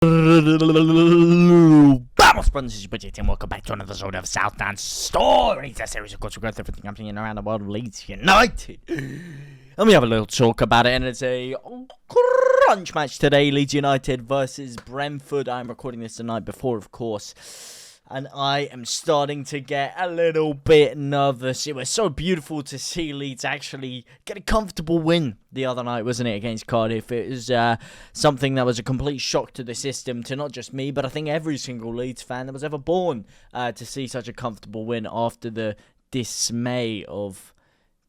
Vamos, brothers, this is Bridget, and welcome back to another episode of Southdown Stories, a series of course we go through everything happening around the world of Leeds United. And we have a little talk about it, and it's a crunch match today, Leeds United versus Brentford. I'm recording this the night before, of course, and I am starting to get a little bit nervous. It was so beautiful to see Leeds actually get a comfortable win the other night, wasn't it, against Cardiff? It was something that was a complete shock to the system, to not just me, but I think every single Leeds fan that was ever born to see such a comfortable win after the dismay of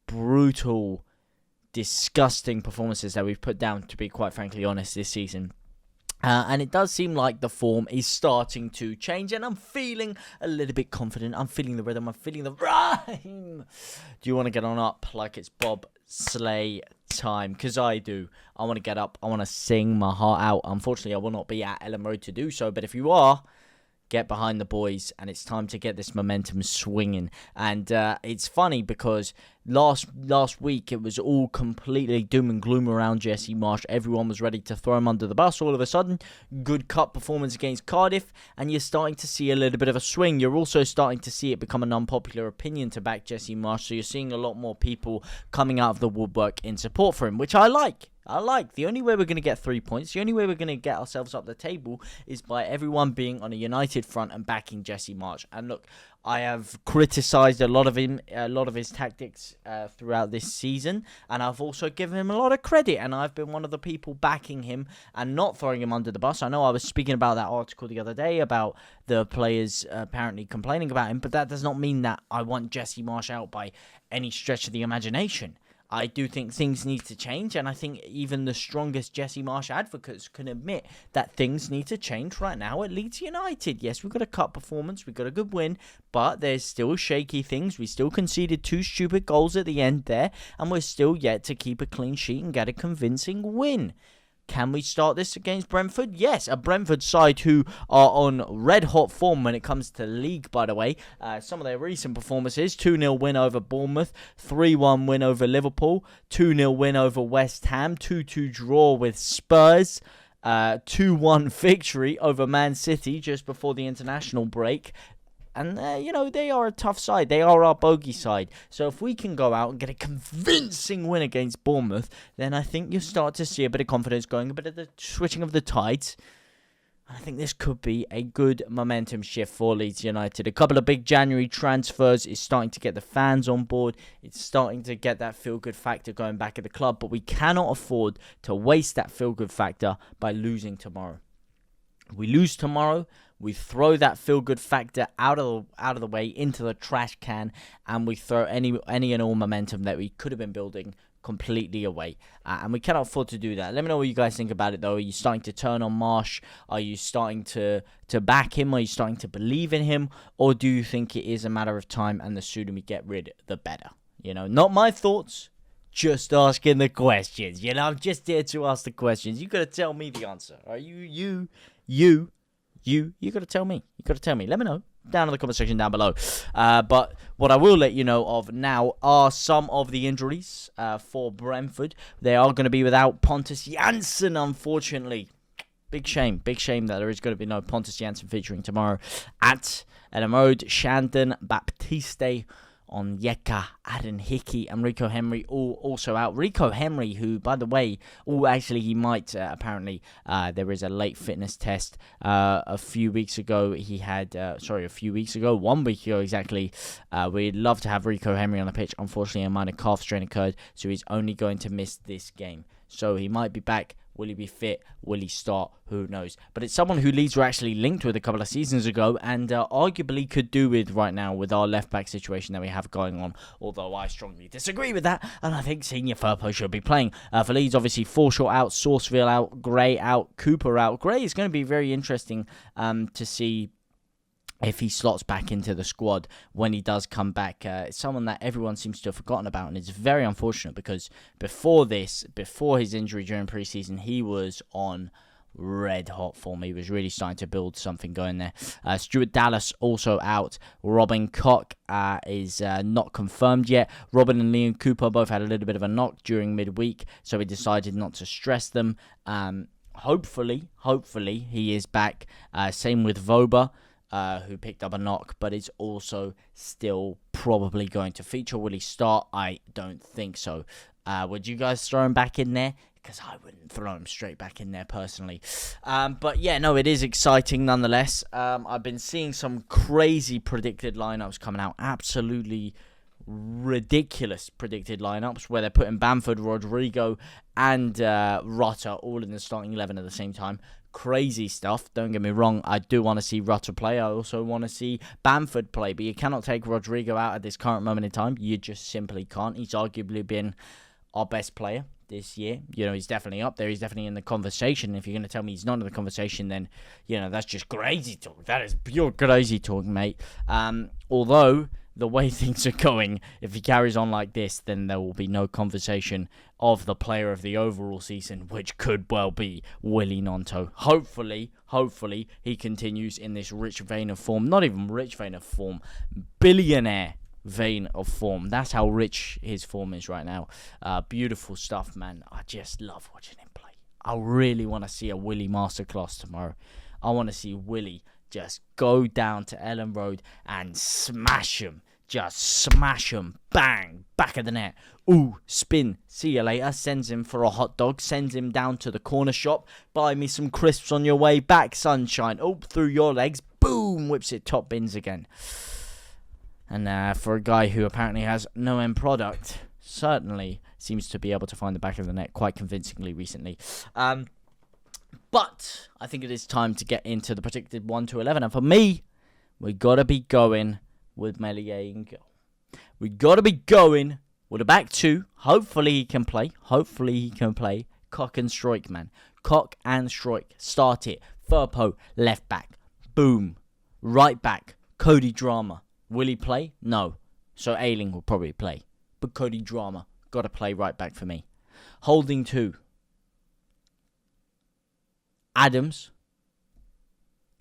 brutal, disgusting performances that we've put down, to be quite frankly honest, this season. And it does seem like the form is starting to change, and I'm feeling a little bit confident. I'm feeling the rhythm. I'm feeling the rhyme. Do you want to get on up like it's Bob Slay time? Because I do. I want to get up. I want to sing my heart out. Unfortunately, I will not be at Ellen Road to do so, but if you are, get behind the boys, and it's time to get this momentum swinging. And it's funny because last week it was all completely doom and gloom around Jesse Marsch. Everyone was ready to throw him under the bus. All of a sudden, good cup performance against Cardiff, and you're starting to see a little bit of a swing. You're also starting to see it become an unpopular opinion to back Jesse Marsch, so you're seeing a lot more people coming out of the woodwork in support for him, which I like. The only way we're going to get 3 points, the only way we're going to get ourselves up the table is by everyone being on a united front and backing Jesse Marsch. And look, I have criticised a lot of his tactics throughout this season, and I've also given him a lot of credit, and I've been one of the people backing him and not throwing him under the bus. I know I was speaking about that article the other day about the players apparently complaining about him, but that does not mean that I want Jesse Marsch out by any stretch of the imagination. I do think things need to change, and I think even the strongest Jesse Marsch advocates can admit that things need to change right now at Leeds United. Yes, we've got a cup performance, we've got a good win, but there's still shaky things. We still conceded 2 stupid goals at the end there, and we're still yet to keep a clean sheet and get a convincing win. Can we start this against Brentford? Yes, a Brentford side who are on red-hot form when it comes to league, by the way. Some of their recent performances: 2-0 win over Bournemouth, 3-1 win over Liverpool, 2-0 win over West Ham, 2-2 draw with Spurs, 2-1 victory over Man City just before the international break. And, they are a tough side. They are our bogey side. So if we can go out and get a convincing win against Bournemouth, then I think you'll start to see a bit of confidence going, a bit of the switching of the tides. I think this could be a good momentum shift for Leeds United. A couple of big January transfers is starting to get the fans on board. It's starting to get that feel-good factor going back at the club. But we cannot afford to waste that feel-good factor by losing tomorrow. We lose tomorrow, we throw that feel-good factor out of the way into the trash can, and we throw any and all momentum that we could have been building completely away. And we cannot afford to do that. Let me know what you guys think about it, though. Are you starting to turn on Marsch? Are you starting to back him? Are you starting to believe in him? Or do you think it is a matter of time, and the sooner we get rid, the better? Not my thoughts. Just asking the questions. I'm just here to ask the questions. You got to tell me the answer. Are you got to tell me. Let me know down in the comment section down below. But what I will let you know of now are some of the injuries for Brentford. They are going to be without Pontus Jansson, unfortunately. Big shame that there is going to be no Pontus Jansson featuring tomorrow at Ellen Road. Shandon Baptiste, Onyeka, Aaron Hickey, and Rico Henry all also out. Rico Henry, who, by the way, he might, apparently, there is a late fitness test. A few weeks ago, 1 week ago exactly, we'd love to have Rico Henry on the pitch. Unfortunately, a minor calf strain occurred, so he's only going to miss this game. So he might be back. Will he be fit? Will he start? Who knows? But it's someone who Leeds were actually linked with a couple of seasons ago, and arguably could do with right now with our left-back situation that we have going on, although I strongly disagree with that, and I think Senior Firpo should be playing. For Leeds, obviously, Forshaw out, Sourceville out, Gray out, Cooper out. Gray is going to be very interesting to see if he slots back into the squad when he does come back. It's someone that everyone seems to have forgotten about, and it's very unfortunate because before his injury during preseason, he was on red hot form. He was really starting to build something going there. Stuart Dallas also out. Robin Koch is not confirmed yet. Robin and Liam Cooper both had a little bit of a knock during midweek, so he decided not to stress them. hopefully he is back. Same with Voba, who picked up a knock, but is also still probably going to feature. Will he start? I don't think so. Would you guys throw him back in there? Because I wouldn't throw him straight back in there personally. But yeah, no, it is exciting nonetheless. I've been seeing some crazy predicted lineups coming out. Absolutely ridiculous predicted lineups where they're putting Bamford, Rodrigo, and Rutter all in the starting 11 at the same time. Crazy stuff. Don't get me wrong, I do want to see Rutter play. I also want to see Bamford play, but you cannot take Rodrigo out at this current moment in time. You just simply can't. He's arguably been our best player this year. You know, he's definitely up there. He's definitely in the conversation. If you're going to tell me he's not in the conversation, then, you know, that's just crazy talk. That is pure crazy talk, mate. Although, the way things are going, if he carries on like this, then there will be no conversation of the player of the overall season, which could well be Willy Gnonto. Hopefully, he continues in this rich vein of form. Not even rich vein of form. Billionaire vein of form. That's how rich his form is right now. Beautiful stuff, man. I just love watching him play. I really want to see a Willy masterclass tomorrow. I want to see Willy just go down to Ellen Road and smash him. Just smash him. Bang. Back of the net. Ooh, spin. See you later. Sends him for a hot dog. Sends him down to the corner shop. Buy me some crisps on your way back, sunshine. Oh, through your legs. Boom. Whips it top bins again. And for a guy who apparently has no end product, certainly seems to be able to find the back of the net quite convincingly recently. But I think it is time to get into the predicted 1 to 11. And for me, we got to be going with Meslier in goal. We got to be going with a back two. Hopefully he can play. Cock and strike, man. Cock and strike. Start it. Firpo, left back. Boom. Right back. Cody Drama. Will he play? No. So Ayling will probably play. But Cody Drama, got to play right back for me. Holding two. Adams.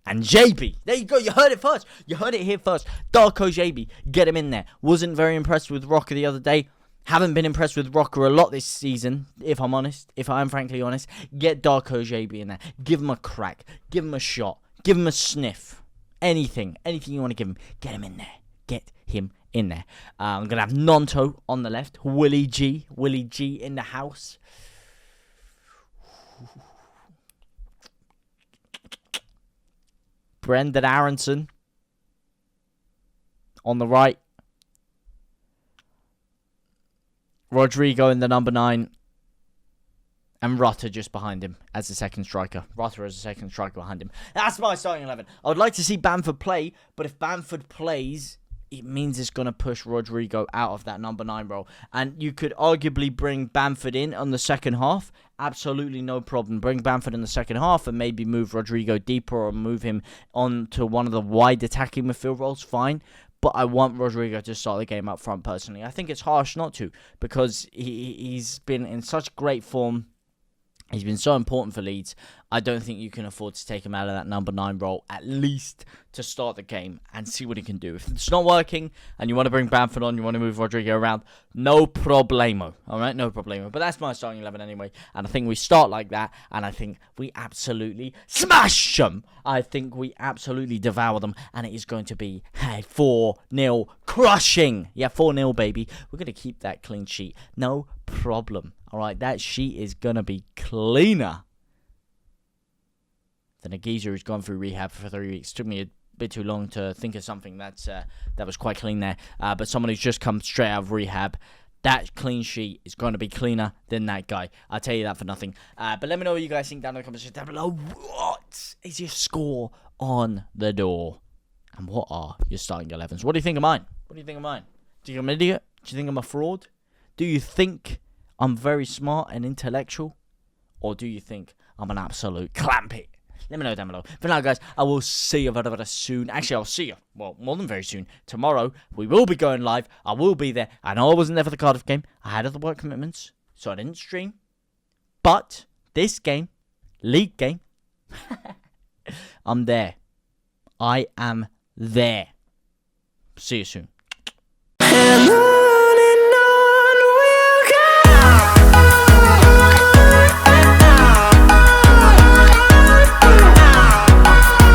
And JB. There you go. You heard it first. You heard it here first. Darko JB. Get him in there. Wasn't very impressed with Rocker the other day. Haven't been impressed with Rocker a lot this season, if I'm honest. If I'm frankly honest. Get Darko JB in there. Give him a crack. Give him a shot. Give him a sniff. Anything you want to give him. Get him in there. Get him in there. I'm going to have Gnonto on the left. Willie G in the house. Brendan Aronson on the right. Rodrigo in the number 9. And Rutter just behind him as the second striker. Rutter as the second striker behind him. That's my starting 11. I would like to see Bamford play, but if Bamford plays, it means it's going to push Rodrigo out of that number 9 role. And you could arguably bring Bamford in on the second half. Absolutely no problem. Bring Bamford in the second half and maybe move Rodrigo deeper or move him on to one of the wide attacking midfield roles. Fine. But I want Rodrigo to start the game up front personally. I think it's harsh not to because he's been in such great form. He's been so important for Leeds. I don't think you can afford to take him out of that number 9 role, at least to start the game and see what he can do. If it's not working and you want to bring Bamford on, you want to move Rodrigo around, no problemo. All right, no problemo. But that's my starting 11 anyway. And I think we start like that, and I think we absolutely smash them. I think we absolutely devour them, and it is going to be a 4-0 crushing. Yeah, 4-0, baby. We're going to keep that clean sheet. No problem. All right, that sheet is going to be cleaner than a geezer who's gone through rehab for 3 weeks. Took me a bit too long to think of something that was quite clean there. But someone who's just come straight out of rehab, that clean sheet is going to be cleaner than that guy. I'll tell you that for nothing. But let me know what you guys think down in the comments section down below. What is your score on the door? And what are your starting 11s? What do you think of mine? Do you think I'm an idiot? Do you think I'm a fraud? Do you think I'm very smart and intellectual? Or do you think I'm an absolute clampet? Let me know down below. For now, guys, I will see you very, very soon. Actually, I'll see you, well, more than very soon. Tomorrow, we will be going live. I will be there. I know I wasn't there for the Cardiff game. I had other work commitments, so I didn't stream. But this game, league game, I'm there. I am there. See you soon.